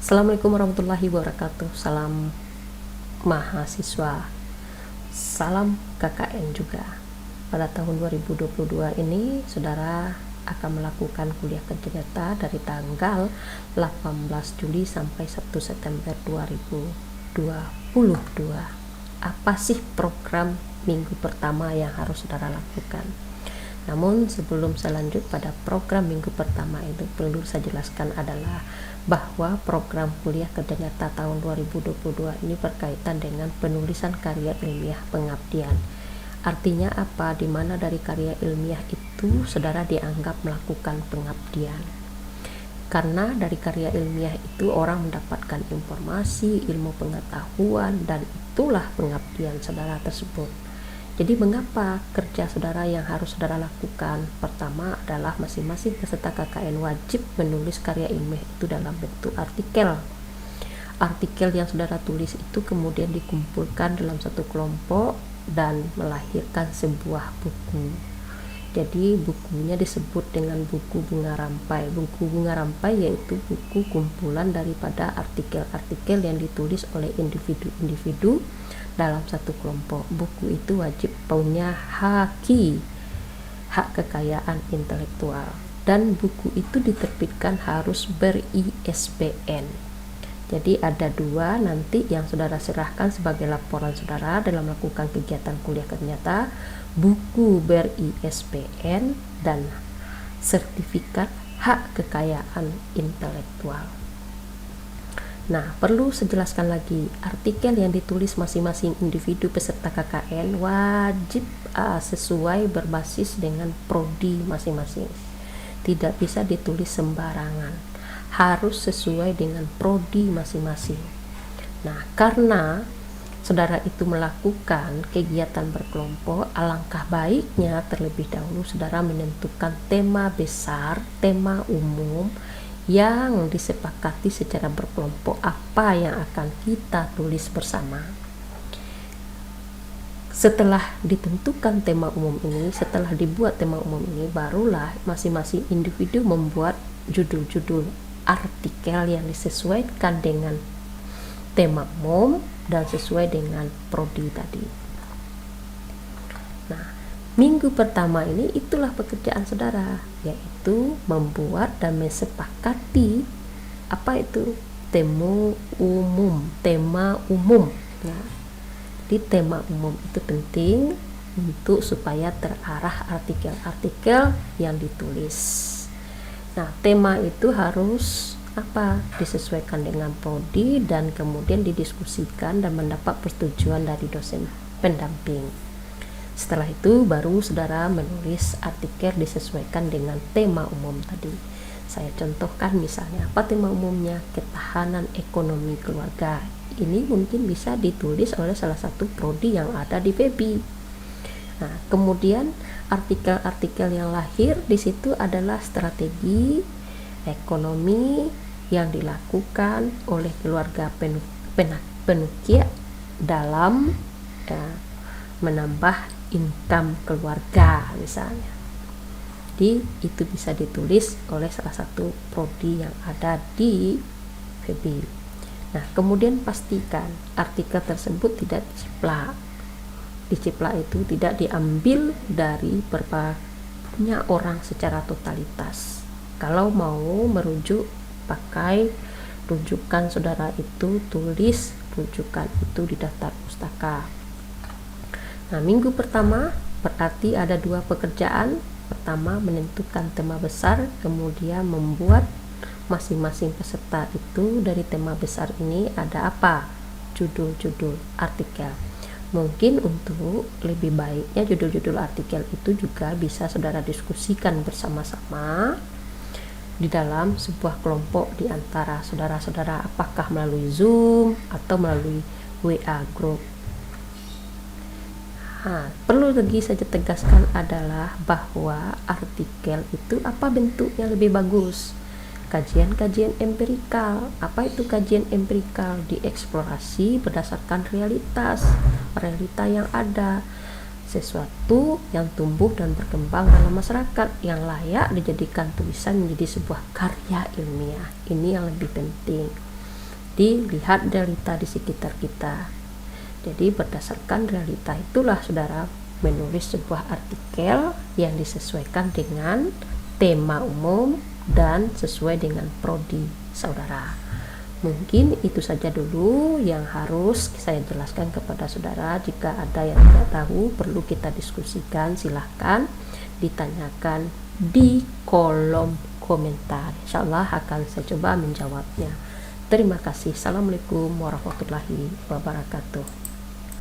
Assalamualaikum warahmatullahi wabarakatuh. Salam mahasiswa, salam KKN juga. Pada tahun 2022 ini saudara akan melakukan kuliah kerja nyata dari tanggal 18 Juli sampai 1 September 2022. Apa sih program minggu pertama yang harus saudara lakukan? Namun sebelum saya lanjut pada program minggu pertama itu, perlu saya jelaskan adalah bahwa program kuliah kerja nyata tahun 2022 ini berkaitan dengan penulisan karya ilmiah pengabdian. Artinya apa? Dimana dari karya ilmiah itu saudara dianggap melakukan pengabdian. Karena dari karya ilmiah itu orang mendapatkan informasi, ilmu pengetahuan, dan itulah pengabdian saudara tersebut. Jadi mengapa kerja saudara yang harus saudara lakukan? Pertama adalah masing-masing peserta KKN wajib menulis karya ilmiah itu dalam bentuk artikel. Artikel yang saudara tulis itu kemudian dikumpulkan dalam satu kelompok dan melahirkan sebuah buku. Jadi bukunya disebut dengan buku bunga rampai. Buku bunga rampai yaitu buku kumpulan daripada artikel-artikel yang ditulis oleh individu-individu dalam satu kelompok. Buku itu wajib punya hak kekayaan intelektual, dan buku itu diterbitkan harus ber-ISBN. Jadi ada dua nanti yang saudara serahkan sebagai laporan saudara dalam melakukan kegiatan kuliah kerja nyata: buku ber-ISBN dan sertifikat hak kekayaan intelektual. Nah, perlu saya jelaskan lagi, artikel yang ditulis masing-masing individu peserta KKN wajib sesuai berbasis dengan prodi masing-masing. Tidak bisa ditulis sembarangan, harus sesuai dengan prodi masing-masing. Nah, karena saudara itu melakukan kegiatan berkelompok, alangkah baiknya terlebih dahulu saudara menentukan tema besar, tema umum yang disepakati secara berkelompok apa yang akan kita tulis bersama. Setelah ditentukan tema umum ini, setelah dibuat tema umum ini, barulah masing-masing individu membuat judul-judul artikel yang disesuaikan dengan tema umum dan sesuai dengan prodi tadi. Nah, minggu pertama ini itulah pekerjaan saudara, yaitu membuat dan mesepakati apa itu tema umum ya. Di tema umum itu penting untuk supaya terarah artikel-artikel yang ditulis. Nah, tema itu harus disesuaikan dengan prodi dan kemudian didiskusikan dan mendapat persetujuan dari dosen pendamping. Setelah itu baru saudara menulis artikel disesuaikan dengan tema umum tadi. Saya contohkan misalnya, apa tema umumnya? Ketahanan ekonomi keluarga. Ini mungkin bisa ditulis oleh salah satu prodi yang ada di PEBI. Nah, kemudian artikel-artikel yang lahir di situ adalah strategi ekonomi yang dilakukan oleh keluarga penukia dalam menambah income keluarga misalnya. Jadi itu bisa ditulis oleh salah satu prodi yang ada di PEBI. Nah, kemudian pastikan artikel tersebut tidak diciplak. Diciplak itu tidak diambil dari berbagai orang secara totalitas. Kalau mau merujuk, pakai rujukan saudara itu, tulis rujukan itu di daftar pustaka. Nah, minggu pertama berarti ada dua pekerjaan. Pertama, menentukan tema besar, kemudian membuat masing-masing peserta itu dari tema besar ini ada apa? Judul-judul artikel. Mungkin untuk lebih baiknya judul-judul artikel itu juga bisa saudara diskusikan bersama-sama di dalam sebuah kelompok di antara saudara-saudara, apakah melalui Zoom atau melalui WA group. Perlu lagi saja tegaskan adalah bahwa artikel itu apa bentuknya lebih bagus? Kajian-kajian empirikal. Apa itu kajian empirikal? Dieksplorasi berdasarkan realita yang ada, sesuatu yang tumbuh dan berkembang dalam masyarakat yang layak dijadikan tulisan menjadi sebuah karya ilmiah. Ini yang lebih penting. Jadi lihat realita di sekitar kita. Jadi berdasarkan realita itulah saudara menulis sebuah artikel yang disesuaikan dengan tema umum dan sesuai dengan prodi saudara. Mungkin itu saja dulu yang harus saya jelaskan kepada saudara. Jika ada yang tidak tahu perlu kita diskusikan, silahkan ditanyakan di kolom komentar. Insya Allah akan saya coba menjawabnya. Terima kasih. Assalamualaikum warahmatullahi wabarakatuh.